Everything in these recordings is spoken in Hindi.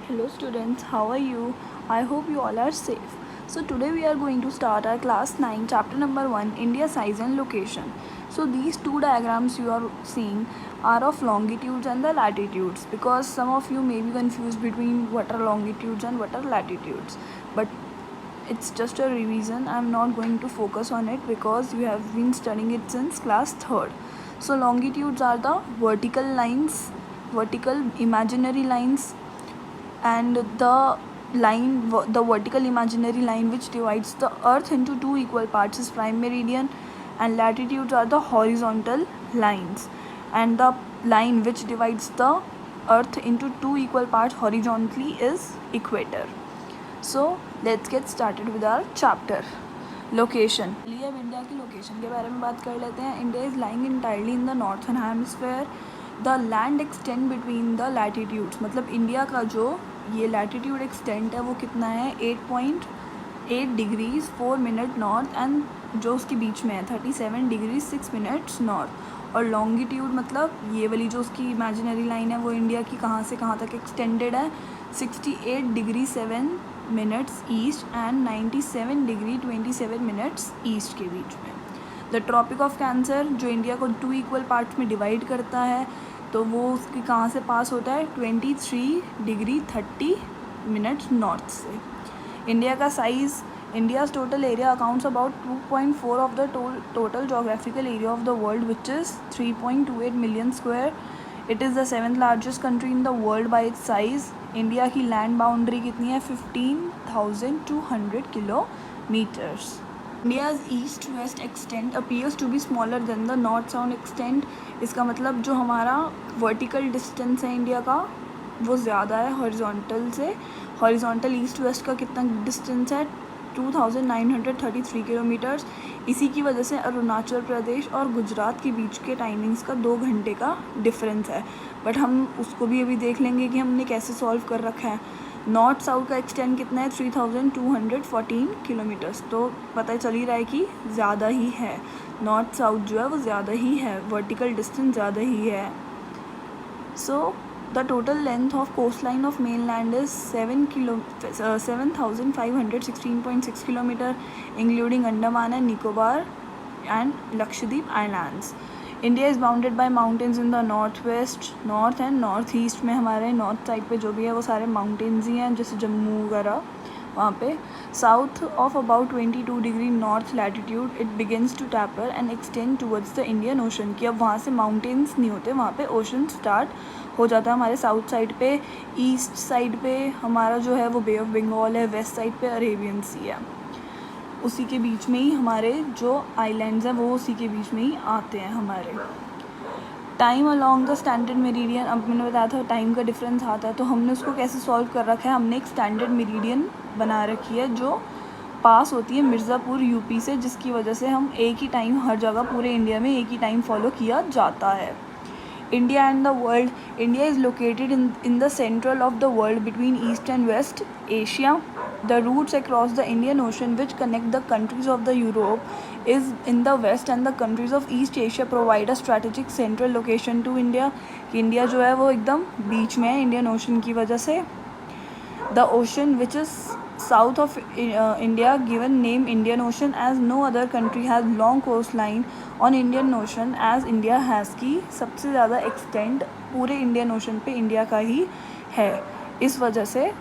Hello students, how are you? I hope you all are safe. So today we are going to start our class 9 chapter number 1 India size and location. So these two diagrams you are seeing are of longitudes and the latitudes, because some of you may be confused between what are longitudes and what are latitudes. But it's just a revision. I'm not going to focus on it because you have been studying it since class 3rd. So longitudes are the vertical lines, vertical imaginary lines, and the vertical imaginary line which divides the earth into two equal parts is prime meridian, and latitudes are the horizontal lines, and the line which divides the earth into two equal parts horizontally is equator. So let's get started with our chapter. Location, चलिए अब इंडिया की लोकेशन के बारे में बात कर लेते हैं. India is lying entirely in the northern hemisphere. The land extend between the latitudes, मतलब इंडिया का जो ये लैटिट्यूड एक्सटेंड है वो कितना है 8.8 डिग्रीज 4 मिनट नॉर्थ, एंड जो उसके बीच में है 37 डिग्रीज 6 मिनट्स नॉर्थ. और लॉन्गिट्यूड मतलब ये वाली जो उसकी इमेजिनरी लाइन है वो इंडिया की कहाँ से कहाँ तक एक्सटेंडेड है 68 degree 7 minutes east and 97 degree 27 minutes east के बीच में. द ट्रॉपिक ऑफ कैंसर जो इंडिया को टू इक्वल पार्ट्स में डिवाइड करता है, तो वो उसकी कहाँ से पास होता है 23 डिग्री 30 मिनट्स नॉर्थ से. इंडिया का size, India's total area accounts about 2.4 of the total geographical area of the world which is 3.28 million square. It is the 7th largest country in the world by its size. India की लैंड बाउंड्री कितनी है 15,200 kilometres. India's east west extent appears to be smaller than the north south extent. इसका मतलब जो हमारा वर्टिकल डिस्टेंस है इंडिया का वो ज़्यादा है हॉरिजॉन्टल से. हॉरिजॉन्टल ईस्ट वेस्ट का कितना डिस्टेंस है 2,933 किलोमीटर्स. इसी की वजह से अरुणाचल प्रदेश और गुजरात के बीच के टाइमिंग्स का 2 घंटे का डिफरेंस है. बट हम उसको भी अभी देख लेंगे कि हमने कैसे सॉल्व कर रखा है. नॉर्थ साउथ का एक्सटेंड कितना है 3,214 किलोमीटर्स. तो पता चल ही रहा है कि ज़्यादा ही है. नॉर्थ साउथ जो है वो ज़्यादा ही है, वर्टिकल डिस्टेंस ज़्यादा ही है. So the total length of coast line of main land is 7,516.6 kilometre, including Andaman and Nicobar and Lakshadweep islands. India is bounded by mountains in the north west, north and north east में. हमारे नॉर्थ साइड पे जो भी है वो सारे माउंटेन्स ही हैं, जैसे जम्मू वगैरह वहाँ पे. South of about 22 degree north latitude it begins to taper and extend towards the Indian ocean. कि अब वहाँ से माउंटेन्स नहीं होते, वहाँ पे ओशन स्टार्ट हो जाता है हमारे साउथ साइड पे. ईस्ट साइड पे हमारा जो है वो बे ऑफ बंगाल है, वेस्ट साइड पे अरेबियन सी है. उसी के बीच में ही हमारे जो आइलैंड्स हैं वो उसी के बीच में ही आते हैं हमारे. Time along the standard meridian, अब मैंने बताया था टाइम का डिफरेंस आता है, तो हमने उसको कैसे सॉल्व कर रखा है. हमने एक स्टैंडर्ड मेरिडियन बना रखी है जो पास होती है मिर्ज़ापुर यूपी से, जिसकी वजह से हम एक ही टाइम हर जगह पूरे इंडिया में एक ही टाइम फॉलो किया जाता है. India and the world. India is located in the central of the world between East and West Asia. The routes across the Indian Ocean which connect the countries of the Europe is in the west, and the countries of East Asia provide a strategic central location to India. India जो है वो एकदम बीच में है Indian Ocean की वजह से. The ocean which is south of India given name Indian Ocean as no other country has long coastline on Indian Ocean as India has. की सबसे ज़्यादा एक्सटेंड पूरे इंडियन ओशन पे इंडिया का ही है, इस वजह से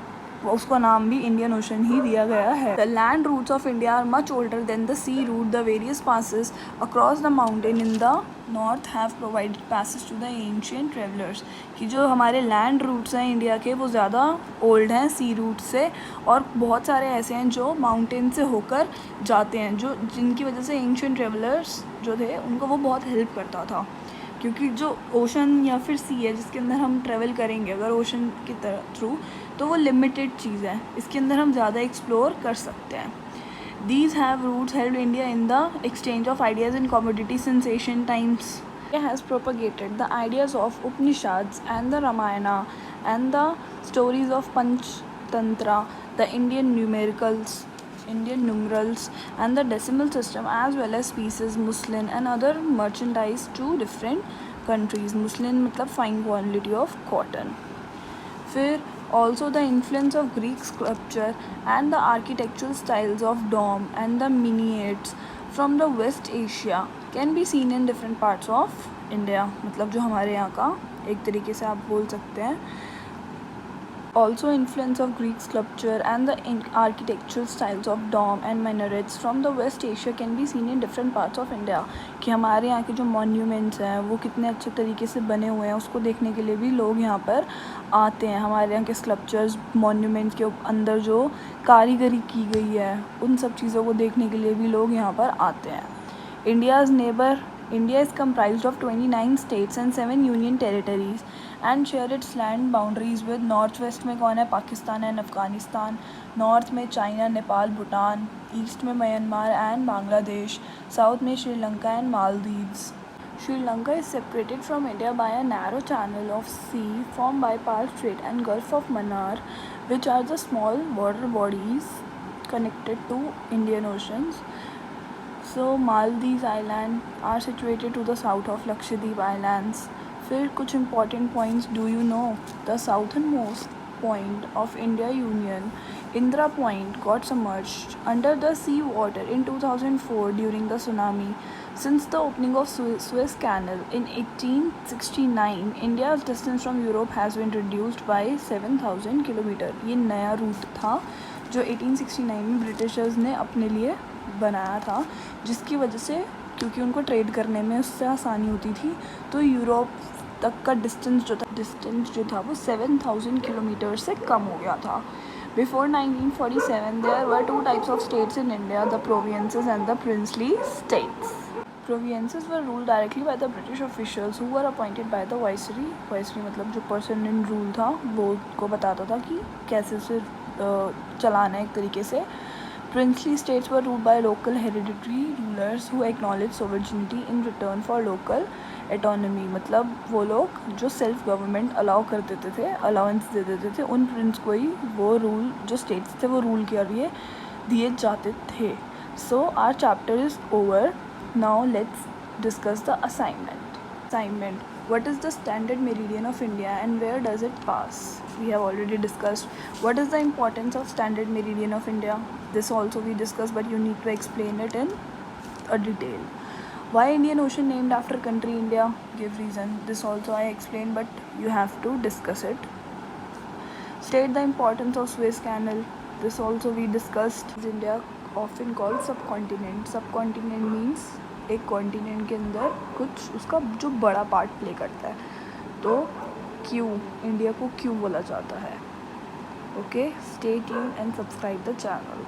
उसका नाम भी इंडियन ओशन ही दिया गया है. The land routes of India are much older than the sea route. The various passes across the mountain in the north have provided passage to the ancient travellers. कि जो हमारे लैंड रूट्स हैं इंडिया के वो ज़्यादा ओल्ड हैं सी रूट से, और बहुत सारे ऐसे हैं जो माउंटेन से होकर जाते हैं, जो जिनकी वजह से एंशियंट ट्रेवलर्स जो थे उनको वो बहुत हेल्प करता था. क्योंकि जो ओशन या फिर सी है जिसके अंदर हम ट्रैवल करेंगे अगर ओशन की थ्रू, तो वो लिमिटेड चीज़ है, इसके अंदर हम ज़्यादा एक्सप्लोर कर सकते हैं. These have roots held India in the exchange of ideas and commodities since ancient times. India has propagated the ideas of Upanishads and the Ramayana and the stories of Panchtantra, the Indian numerals and the decimal system, as well as spices, muslin and other merchandise to different countries. Muslin मतलब fine quality of cotton. फिर Also, the influence of Greek sculpture and the architectural styles of dome and the minarets from the West Asia can be seen in different parts of India. मतलब जो हमारे यहाँ का एक तरीके से आप बोल सकते हैं. Also, influence of Greek sculpture and the architectural styles of dome and minarets from the West Asia can be seen in different parts of India. कि हमारे यहाँ के जो monuments हैं वो कितने अच्छे तरीके से बने हुए हैं, उसको देखने के लिए भी लोग यहाँ पर आते हैं. हमारे यहाँ के sculptures, monuments के अंदर जो कारीगरी की गई है उन सब चीज़ों को देखने के लिए भी लोग यहाँ पर आते हैं. India's neighbor India is comprised of 29 states and 7 union territories and share its land boundaries with northwest में कौन है, पाकिस्तान एंड अफगानिस्तान, नॉर्थ में चाइना, नेपाल, भूटान, ईस्ट में म्यांमार एंड बांग्लादेश, साउथ में Sri Lanka and Maldives. Sri Lanka is separated from India by a narrow channel of sea formed by Pal Strait and Gulf of Mannar, which are the small water bodies connected to Indian Oceans. So Maldives Island are situated to the south of Lakshadweep Islands. फिर कुछ important points do you know? The southernmost point of India Union, Indra Point, got submerged under the sea water in 2004 during the tsunami. Since the opening of Suez Canal in 1869, India's distance from Europe has been reduced by 7,000 kilometre. ये नया रूट था जो 1869 में ब्रिटिशर्स ने अपने लिए बनाया था, जिसकी वजह से क्योंकि उनको ट्रेड करने में उससे आसानी होती थी तो यूरोप तक का डिस्टेंस जो था वो 7,000 किलोमीटर से कम हो गया था. Before 1947, there were two types of states in India, the provinces and the princely states. Provinces were ruled directly by the British officials who were appointed by the Viceroy. Viceroy मतलब जो पर्सन इन रूल था वो को बताता था कि कैसे उसे चलाना है एक तरीके से. Princely states were ruled by local hereditary rulers who acknowledged sovereignty in return for local autonomy. मतलब वो लोग जो सेल्फ गवर्नमेंट अलाउ कर देते थे, अलाउंस दे देते थे, उन प्रिंस को ही वो रूल जो स्टेट्स थे वो रूल के लिए दिए जाते थे. So our chapter is over. Now let's discuss the assignment. What is the standard meridian of India and where does it pass? We have already discussed. What is the importance of standard meridian of India? This also we discussed, but you need to explain it in a detail. Why Indian Ocean named after country India? Give reason. This also I explained, but you have to discuss it. State the importance of Suez Canal. This also we discussed. India often called subcontinent. Subcontinent means एक कॉन्टिनेंट के अंदर कुछ उसका जो बड़ा पार्ट प्ले करता है, तो क्यों इंडिया को क्यों बोला जाता है. Okay, stay tuned and subscribe the channel.